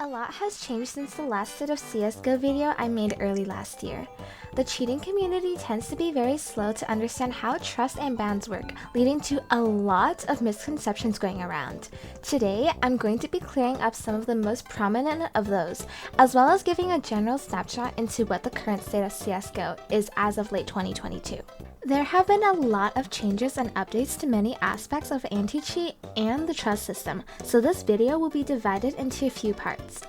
lot has changed since the last set of CSGO video I made early last year. The cheating community tends to be very slow to understand how trust and bans work, leading to a lot of misconceptions going around. Today, I'm going to be clearing up some of the most prominent of those, as well as giving a general snapshot into what the current state of CSGO is as of late 2022. There have been a lot of changes and updates to many aspects of anti-cheat and the trust system, so this video will be divided into a few parts.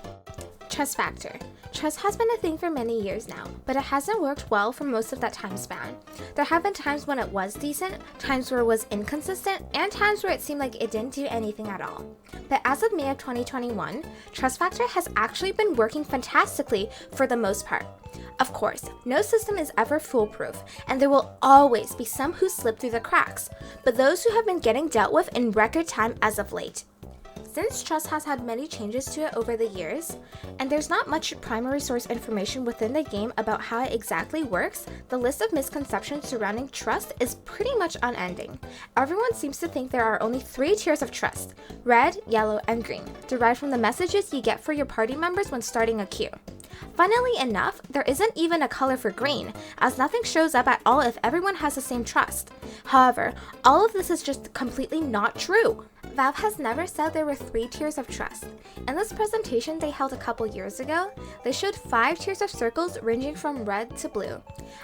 Trust factor. Trust has been a thing for many years now, but it hasn't worked well for most of that time span. There have been times when it was decent, times where it was inconsistent, and times where it seemed like it didn't do anything at all. But as of May of 2021, trust factor has actually been working fantastically for the most part. Of course, no system is ever foolproof, and there will always be some who slip through the cracks, but those who have been getting dealt with in record time as of late. Since trust has had many changes to it over the years, and there's not much primary source information within the game about how it exactly works, the list of misconceptions surrounding trust is pretty much unending. Everyone seems to think there are only 3 tiers of trust: red, yellow, and green, derived from the messages you get for your party members when starting a queue. Funnily enough, there isn't even a color for green, as nothing shows up at all if everyone has the same trust. However, all of this is just completely not true. Valve has never said there were 3 tiers of trust. In this presentation they held a couple years ago, they showed 5 tiers of circles ranging from red to blue.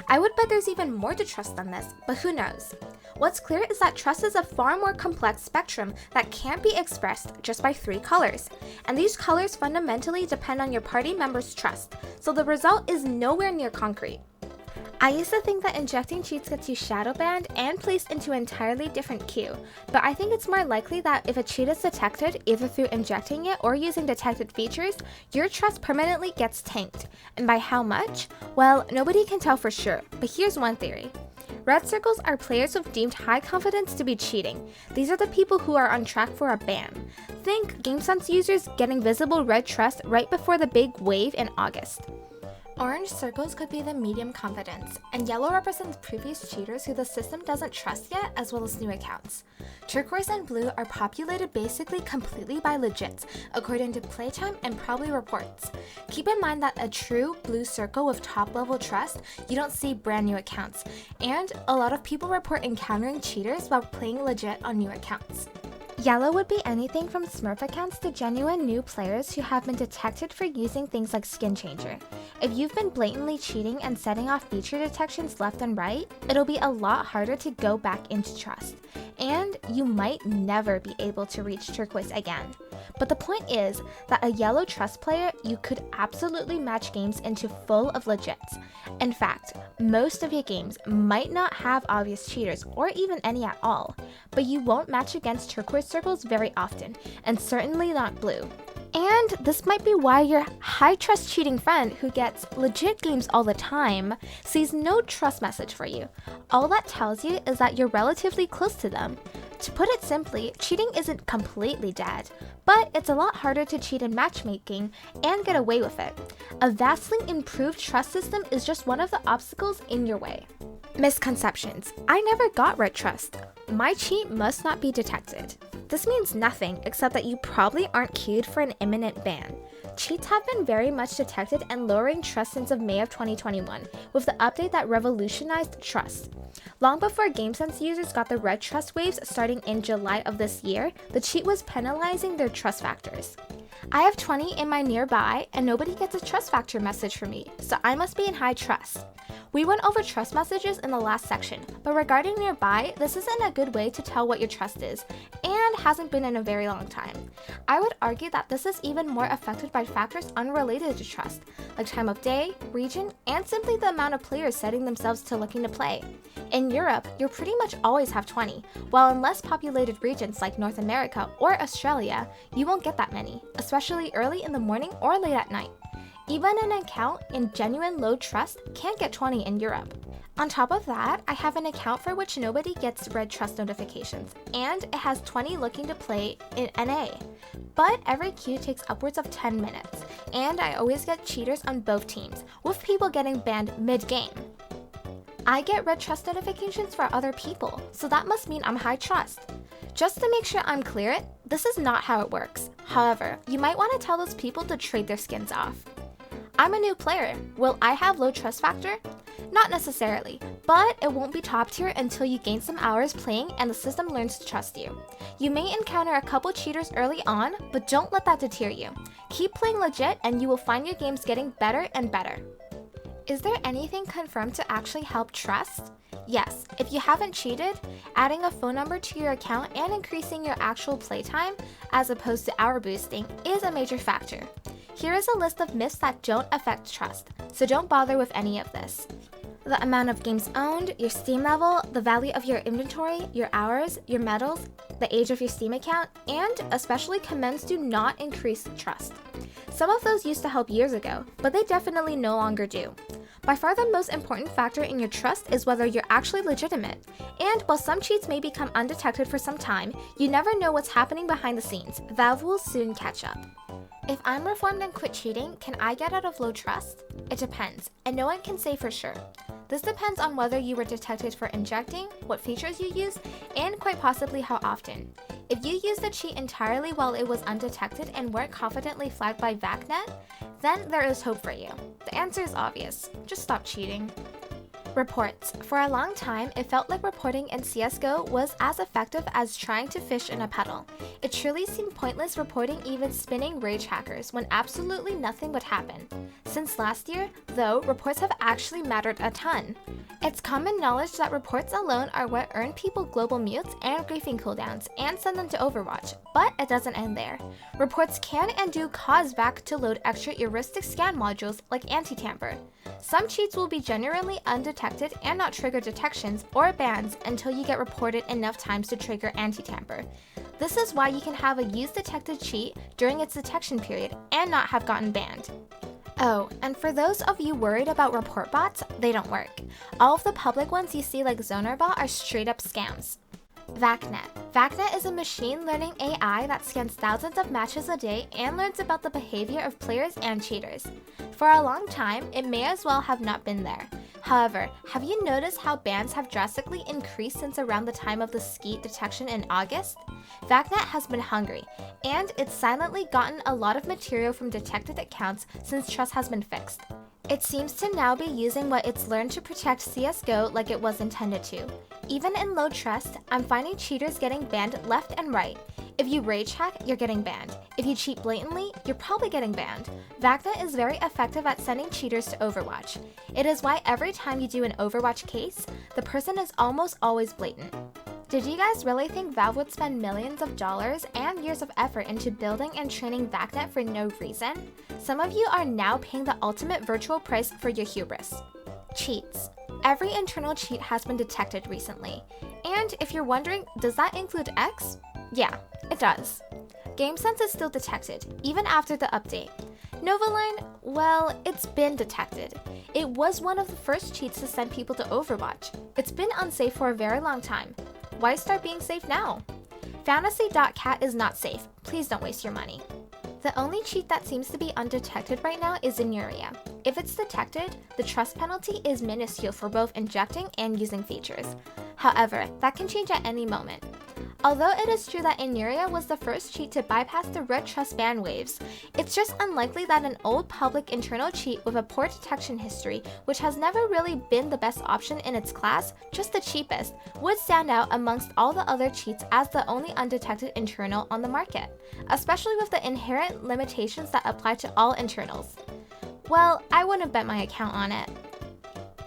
I would bet there's even more to trust than this, but who knows? What's clear is that trust is a far more complex spectrum that can't be expressed just by 3 colors. And these colors fundamentally depend on your party members' trust, so the result is nowhere near concrete. I used to think that injecting cheats gets you shadow banned and placed into an entirely different queue, but I think it's more likely that if a cheat is detected, either through injecting it or using detected features, your trust permanently gets tanked. And by how much? Well, nobody can tell for sure, but here's one theory. Red circles are players who've deemed high confidence to be cheating. These are the people who are on track for a ban. Think GameSense users getting visible red trust right before the big wave in August. Orange circles could be the medium confidence, and yellow represents previous cheaters who the system doesn't trust yet, as well as new accounts. Turquoise and blue are populated basically completely by legits, according to playtime and probably reports. Keep in mind that a true blue circle with top-level trust, you don't see brand new accounts, and a lot of people report encountering cheaters while playing legit on new accounts. Yellow would be anything from Smurf accounts to genuine new players who have been detected for using things like Skin Changer. If you've been blatantly cheating and setting off feature detections left and right, it'll be a lot harder to go back into trust. And you might never be able to reach turquoise again. But the point is that a yellow trust player, you could absolutely match games into full of legits. In fact, most of your games might not have obvious cheaters or even any at all, but you won't match against turquoise circles very often, and certainly not blue. And this might be why your high trust cheating friend who gets legit games all the time sees no trust message for you. All that tells you is that you're relatively close to them. To put it simply, cheating isn't completely dead, but it's a lot harder to cheat in matchmaking and get away with it. A vastly improved trust system is just one of the obstacles in your way. Misconceptions. I never got red trust. My cheat must not be detected. This means nothing except that you probably aren't queued for an imminent ban. Cheats have been very much detected and lowering trust since of May of 2021, with the update that revolutionized trust. Long before GameSense users got the red trust waves starting in July of this year, the cheat was penalizing their trust factors. I have 20 in my nearby and nobody gets a trust factor message from me, so I must be in high trust. We went over trust messages in the last section, but regarding nearby, this isn't a good way to tell what your trust is, and hasn't been in a very long time. I would argue that this is even more affected by factors unrelated to trust, like time of day, region, and simply the amount of players setting themselves to looking to play. In Europe, you'll pretty much always have 20, while in less populated regions like North America or Australia, you won't get that many, especially early in the morning or late at night. Even an account in genuine low trust can't get 20 in Europe. On top of that, I have an account for which nobody gets red trust notifications, and it has 20 looking to play in NA. But every queue takes upwards of 10 minutes, and I always get cheaters on both teams, with people getting banned mid-game. I get red trust notifications for other people, so that must mean I'm high trust. Just to make sure I'm clear, This is not how it works. However, you might want to tell those people to trade their skins off. I'm a new player. Will I have low trust factor? Not necessarily, but it won't be top tier until you gain some hours playing and the system learns to trust you. You may encounter a couple cheaters early on, but don't let that deter you. Keep playing legit and you will find your games getting better and better. Is there anything confirmed to actually help trust? Yes, if you haven't cheated, adding a phone number to your account and increasing your actual playtime, as opposed to hour boosting, is a major factor. Here is a list of myths that don't affect trust, so don't bother with any of this. The amount of games owned, your Steam level, the value of your inventory, your hours, your medals, the age of your Steam account, and especially commends do not increase trust. Some of those used to help years ago, but they definitely no longer do. By far the most important factor in your trust is whether you're actually legitimate. And while some cheats may become undetected for some time, you never know what's happening behind the scenes. Valve will soon catch up. If I'm reformed and quit cheating, can I get out of low trust? It depends, and no one can say for sure. This depends on whether you were detected for injecting, what features you use, and quite possibly how often. If you used the cheat entirely while it was undetected and weren't confidently flagged by VACNet, then there is hope for you. The answer is obvious. Just stop cheating. Reports. For a long time, it felt like reporting in CSGO was as effective as trying to fish in a puddle. It truly seemed pointless reporting even spinning rage hackers when absolutely nothing would happen. Since last year, though, reports have actually mattered a ton. It's common knowledge that reports alone are what earn people global mutes and griefing cooldowns and send them to Overwatch, but it doesn't end there. Reports can and do cause VAC to load extra heuristic scan modules like anti-tamper. Some cheats will be genuinely undetected and not trigger detections or bans until you get reported enough times to trigger anti-tamper. This is why you can have a used detected cheat during its detection period and not have gotten banned. Oh, and for those of you worried about report bots, they don't work. All of the public ones you see like ZonarBot are straight up scams. VACNet. VACNet is a machine learning AI that scans thousands of matches a day and learns about the behavior of players and cheaters. For a long time, it may as well have not been there. However, have you noticed how bans have drastically increased since around the time of the skeet detection in August? VACNet has been hungry, and it's silently gotten a lot of material from detected accounts since trust has been fixed. It seems to now be using what it's learned to protect CSGO like it was intended to. Even in low trust, I'm finding cheaters getting banned left and right. If you rage hack, you're getting banned. If you cheat blatantly, you're probably getting banned. VACNet is very effective at sending cheaters to Overwatch. It is why every time you do an Overwatch case, the person is almost always blatant. Did you guys really think Valve would spend millions of dollars and years of effort into building and training VACNet for no reason? Some of you are now paying the ultimate virtual price for your hubris. Cheats. Every internal cheat has been detected recently. And if you're wondering, does that include X? Yeah, it does. GameSense is still detected, even after the update. Novaline? Well, it's been detected. It was one of the first cheats to send people to Overwatch. It's been unsafe for a very long time. Why start being safe now? Fantasy.cat is not safe. Please don't waste your money. The only cheat that seems to be undetected right now is Inuria. If it's detected, the trust penalty is minuscule for both injecting and using features. However, that can change at any moment. Although it is true that Inuria was the first cheat to bypass the red trust ban waves, it's just unlikely that an old public internal cheat with a poor detection history, which has never really been the best option in its class, just the cheapest, would stand out amongst all the other cheats as the only undetected internal on the market, especially with the inherent limitations that apply to all internals. Well, I wouldn't bet my account on it.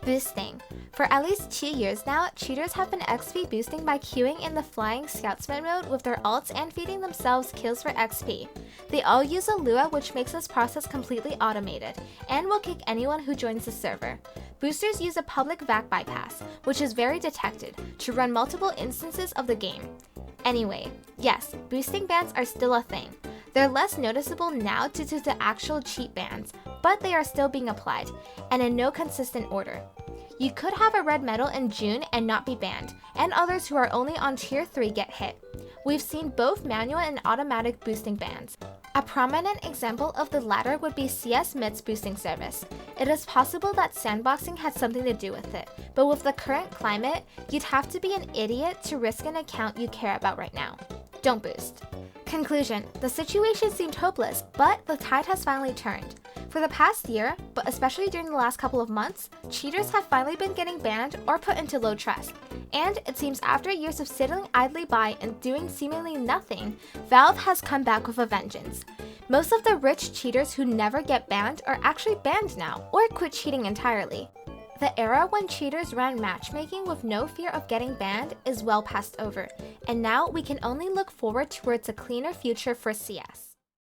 Boosting. For at least 2 years now, cheaters have been XP boosting by queuing in the Flying Scoutsman mode with their ults and feeding themselves kills for XP. They all use a Lua, which makes this process completely automated, and will kick anyone who joins the server. Boosters use a public VAC bypass, which is very detected, to run multiple instances of the game. Anyway, yes, boosting bans are still a thing. They're less noticeable now due to the actual cheat bans, but they are still being applied, and in no consistent order. You could have a red medal in June and not be banned, and others who are only on tier 3 get hit. We've seen both manual and automatic boosting bans. A prominent example of the latter would be CSMIT's boosting service. It is possible that sandboxing had something to do with it, but with the current climate, you'd have to be an idiot to risk an account you care about right now. Don't boost. Conclusion: the situation seemed hopeless, but the tide has finally turned. For the past year, but especially during the last couple of months, cheaters have finally been getting banned or put into low trust. And it seems after years of sitting idly by and doing seemingly nothing, Valve has come back with a vengeance. Most of the rich cheaters who never get banned are actually banned now, or quit cheating entirely. The era when cheaters ran matchmaking with no fear of getting banned is well past over, and now we can only look forward towards a cleaner future for CS.